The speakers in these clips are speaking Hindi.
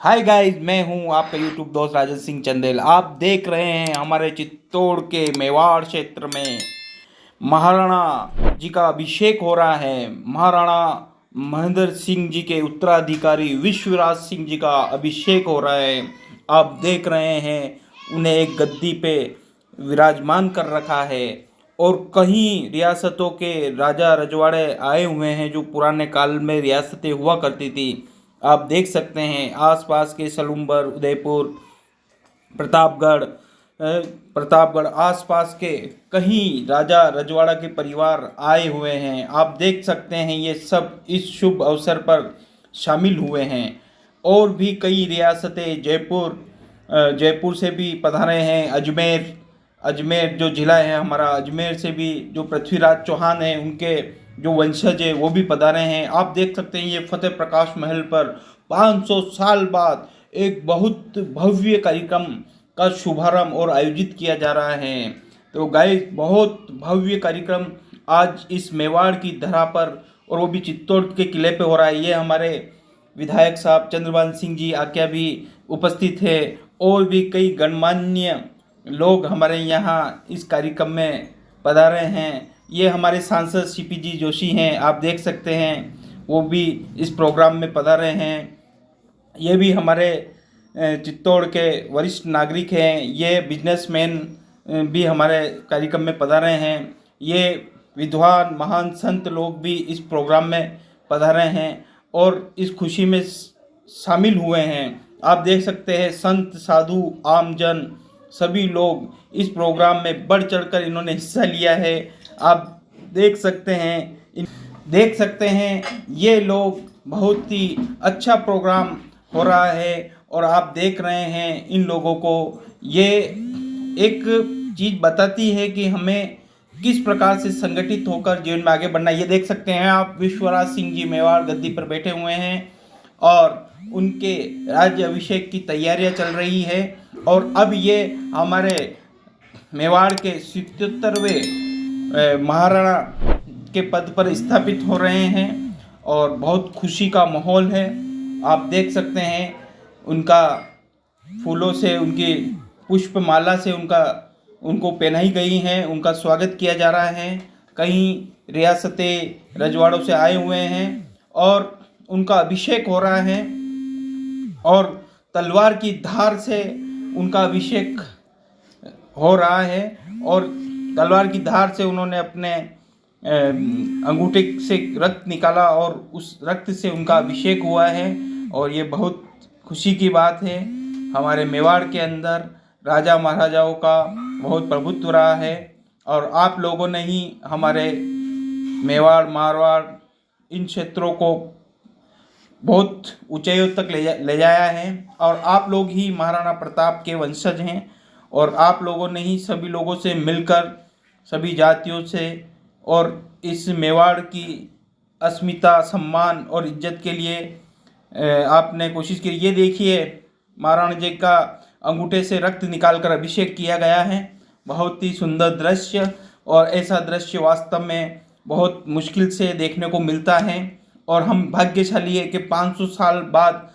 हाय गाइस, मैं हूं आपका यूट्यूब दोस्त राजन सिंह चंदेल। आप देख रहे हैं हमारे चित्तौड़ के मेवाड़ क्षेत्र में महाराणा जी का अभिषेक हो रहा है। महाराणा महेंद्र सिंह जी के उत्तराधिकारी विश्वराज सिंह जी का अभिषेक हो रहा है। आप देख रहे हैं उन्हें एक गद्दी पे विराजमान कर रखा है और कई रियासतों के राजा रजवाड़े आए हुए हैं जो पुराने काल में रियासतें हुआ करती थी। आप देख सकते हैं आसपास के सलूम्बर, उदयपुर, प्रतापगढ़ आसपास के कहीं राजा रजवाड़ा के परिवार आए हुए हैं। आप देख सकते हैं ये सब इस शुभ अवसर पर शामिल हुए हैं। और भी कई रियासतें जयपुर से भी पधारे हैं। अजमेर जो जिला है हमारा, अजमेर से भी जो पृथ्वीराज चौहान हैं उनके जो वंशज है वो भी पधारे हैं। आप देख सकते हैं ये फतेह प्रकाश महल पर 500 साल बाद एक बहुत भव्य कार्यक्रम का शुभारंभ और आयोजित किया जा रहा है। तो गाइस, बहुत भव्य कार्यक्रम आज इस मेवाड़ की धरा पर और वो भी चित्तौड़ के किले पे हो रहा है। ये हमारे विधायक साहब चंद्रभान सिंह जी आज्ञा भी उपस्थित है और भी कई गणमान्य लोग हमारे यहाँ इस कार्यक्रम में पधारे हैं। ये हमारे सांसद सीपी जी जोशी हैं, आप देख सकते हैं वो भी इस प्रोग्राम में पधारे हैं। ये भी हमारे चित्तौड़ के वरिष्ठ नागरिक हैं। ये बिजनेसमैन भी हमारे कार्यक्रम में पधारे हैं। ये विद्वान महान संत लोग भी इस प्रोग्राम में पधारे हैं और इस खुशी में शामिल हुए हैं। आप देख सकते हैं संत, साधु, आमजन सभी लोग इस प्रोग्राम में बढ़ चढ़कर इन्होंने हिस्सा लिया है। आप देख सकते हैं ये लोग बहुत ही अच्छा प्रोग्राम हो रहा है और आप देख रहे हैं इन लोगों को। ये एक चीज़ बताती है कि हमें किस प्रकार से संगठित होकर जीवन में आगे बढ़ना। ये देख सकते हैं आप, विश्वराज सिंह जी मेवाड़ गद्दी पर बैठे हुए हैं और उनके राज्य अभिषेक की तैयारियां चल रही है। और अब ये हमारे मेवाड़ के 77वें महाराणा के पद पर स्थापित हो रहे हैं और बहुत खुशी का माहौल है। आप देख सकते हैं उनका फूलों से, उनकी पुष्पमाला से उनको पहनाई गई हैं, उनका स्वागत किया जा रहा है। कई रियासतें रजवाड़ों से आए हुए हैं और उनका अभिषेक हो रहा है और तलवार की धार से उनका अभिषेक हो रहा है और तलवार की धार से उन्होंने अपने अंगूठे से रक्त निकाला और उस रक्त से उनका अभिषेक हुआ है। और ये बहुत खुशी की बात है। हमारे मेवाड़ के अंदर राजा महाराजाओं का बहुत प्रभुत्व रहा है और आप लोगों ने ही हमारे मेवाड़, मारवाड़ इन क्षेत्रों को बहुत ऊंचाइयों तक ले जाया है और आप लोग ही महाराणा प्रताप के वंशज हैं और आप लोगों ने ही सभी लोगों से मिलकर, सभी जातियों से और इस मेवाड़ की अस्मिता, सम्मान और इज्जत के लिए आपने कोशिश की। ये देखिए, महाराणा जी का अंगूठे से रक्त निकालकर अभिषेक किया गया है। बहुत ही सुंदर दृश्य और ऐसा दृश्य वास्तव में बहुत मुश्किल से देखने को मिलता है और हम भाग्यशाली है कि 500 साल बाद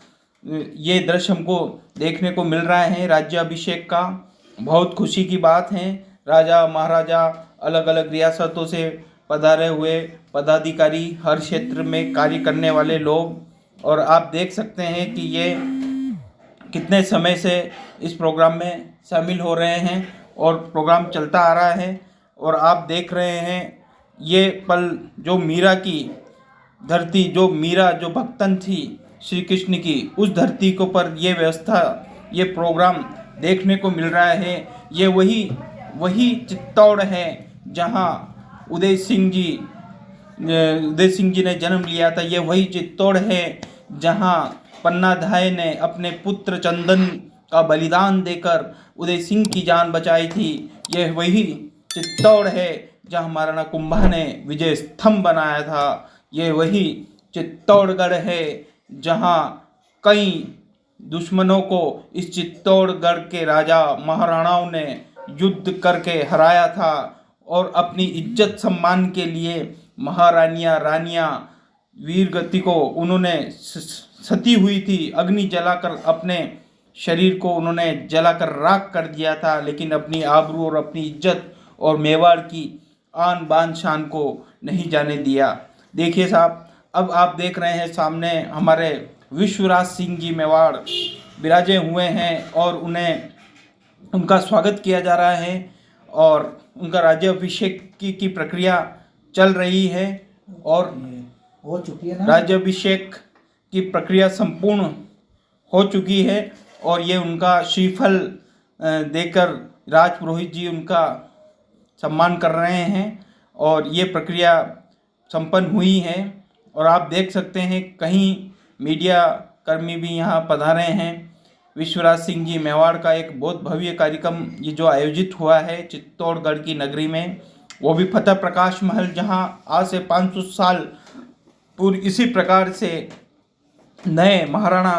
ये दृश्य हमको देखने को मिल रहा है राज्याभिषेक का। बहुत खुशी की बात है। राजा महाराजा, अलग अलग रियासतों से पधारे हुए पदाधिकारी, हर क्षेत्र में कार्य करने वाले लोग, और आप देख सकते हैं कि ये कितने समय से इस प्रोग्राम में शामिल हो रहे हैं और प्रोग्राम चलता आ रहा है। और आप देख रहे हैं ये पल जो मीरा की धरती, जो मीरा जो भक्तन थी श्री कृष्ण की, उस धरती के ऊपर ये व्यवस्था, ये प्रोग्राम देखने को मिल रहा है। ये वही चित्तौड़ है जहाँ उदय सिंह जी ने जन्म लिया था। ये वही चित्तौड़ है जहाँ पन्नाधाय ने अपने पुत्र चंदन का बलिदान देकर उदय सिंह की जान बचाई थी। ये वही चित्तौड़ है जहाँ महाराणा कुंभा ने विजय स्तंभ बनाया था। ये वही चित्तौड़गढ़ है जहाँ कई दुश्मनों को इस चित्तौड़गढ़ के राजा महाराणाओं ने युद्ध करके हराया था और अपनी इज्जत सम्मान के लिए महारानियाँ, रानियाँ, वीर गति को उन्होंने सती हुई थी, अग्नि जलाकर अपने शरीर को उन्होंने जलाकर राख कर दिया था, लेकिन अपनी आबरू और अपनी इज्जत और मेवाड़ की आन बान शान को नहीं जाने दिया। देखिए साहब, अब आप देख रहे हैं सामने हमारे विश्वराज सिंह जी मेवाड़ विराजे हुए हैं और उन्हें उनका स्वागत किया जा रहा है और उनका राज्याभिषेक की प्रक्रिया चल रही है और हो चुकी है ना। राज्याभिषेक की प्रक्रिया संपूर्ण हो चुकी है और ये उनका श्रीफल देकर राजपुरोहित जी उनका सम्मान कर रहे हैं और ये प्रक्रिया संपन्न हुई है। और आप देख सकते हैं कहीं मीडिया कर्मी भी यहाँ पधारे हैं। विश्वराज सिंह जी मेवाड़ का एक बहुत भव्य कार्यक्रम ये जो आयोजित हुआ है चित्तौड़गढ़ की नगरी में, वो भी फतेह प्रकाश महल, जहाँ आज से 500 साल पूर्व इसी प्रकार से नए महाराणा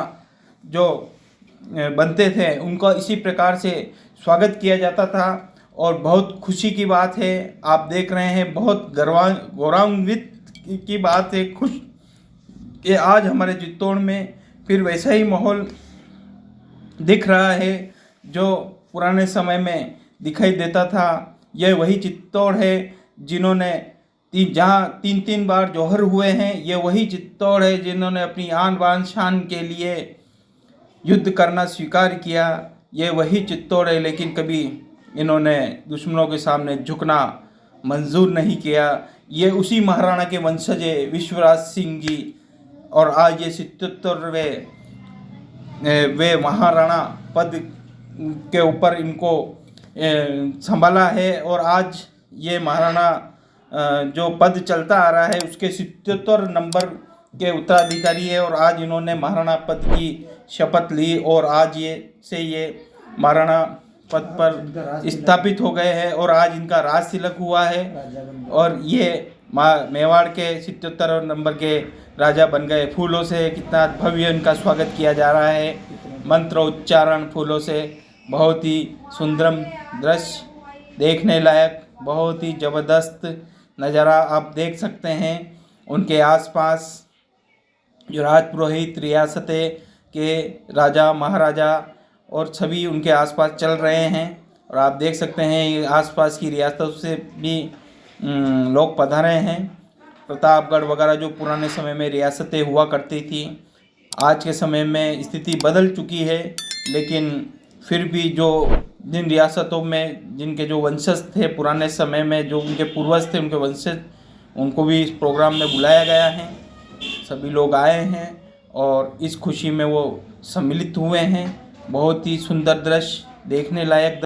जो बनते थे उनका इसी प्रकार से स्वागत किया जाता था। और बहुत खुशी की बात है, आप देख रहे हैं, बहुत गौरवान्वित की बात है, खुश कि आज हमारे चित्तौड़ में फिर वैसा ही माहौल दिख रहा है जो पुराने समय में दिखाई देता था। यह वही चित्तौड़ है जिन्होंने जहाँ 3 बार जौहर हुए हैं, ये वही चित्तौड़ है जिन्होंने अपनी आन बान शान के लिए युद्ध करना स्वीकार किया। ये वही चित्तौड़ है, लेकिन कभी इन्होंने दुश्मनों के सामने झुकना मंजूर नहीं किया। ये उसी महाराणा के वंशज है विश्वराज सिंह जी, और आज ये 77वें वे महाराणा पद के ऊपर इनको संभाला है। और आज ये महाराणा जो पद चलता आ रहा है उसके 77 नंबर के उत्तराधिकारी है और आज इन्होंने महाराणा पद की शपथ ली और आज ये महाराणा पद पर स्थापित हो गए हैं और आज इनका राज तिलक हुआ है और ये मेवाड़ के 77 नंबर के राजा बन गए। फूलों से कितना भव्य इनका स्वागत किया जा रहा है, मंत्र उच्चारण फूलों से, बहुत ही सुंदरम दृश्य, देखने लायक, बहुत ही ज़बरदस्त नज़ारा आप देख सकते हैं। उनके आसपास जो राजपुरोहित रियासतें के राजा महाराजा और सभी उनके आसपास चल रहे हैं और आप देख सकते हैं आसपास की रियासतों से भी लोग पधारे हैं। प्रतापगढ़ वगैरह जो पुराने समय में रियासतें हुआ करती थी, आज के समय में स्थिति बदल चुकी है, लेकिन फिर भी जो जिन रियासतों में जिनके जो वंशज थे पुराने समय में, जो उनके पूर्वज थे, उनके वंशज, उनको भी इस प्रोग्राम में बुलाया गया है। सभी लोग आए हैं और इस खुशी में वो सम्मिलित हुए हैं। बहुत ही सुंदर दृश्य, देखने लायक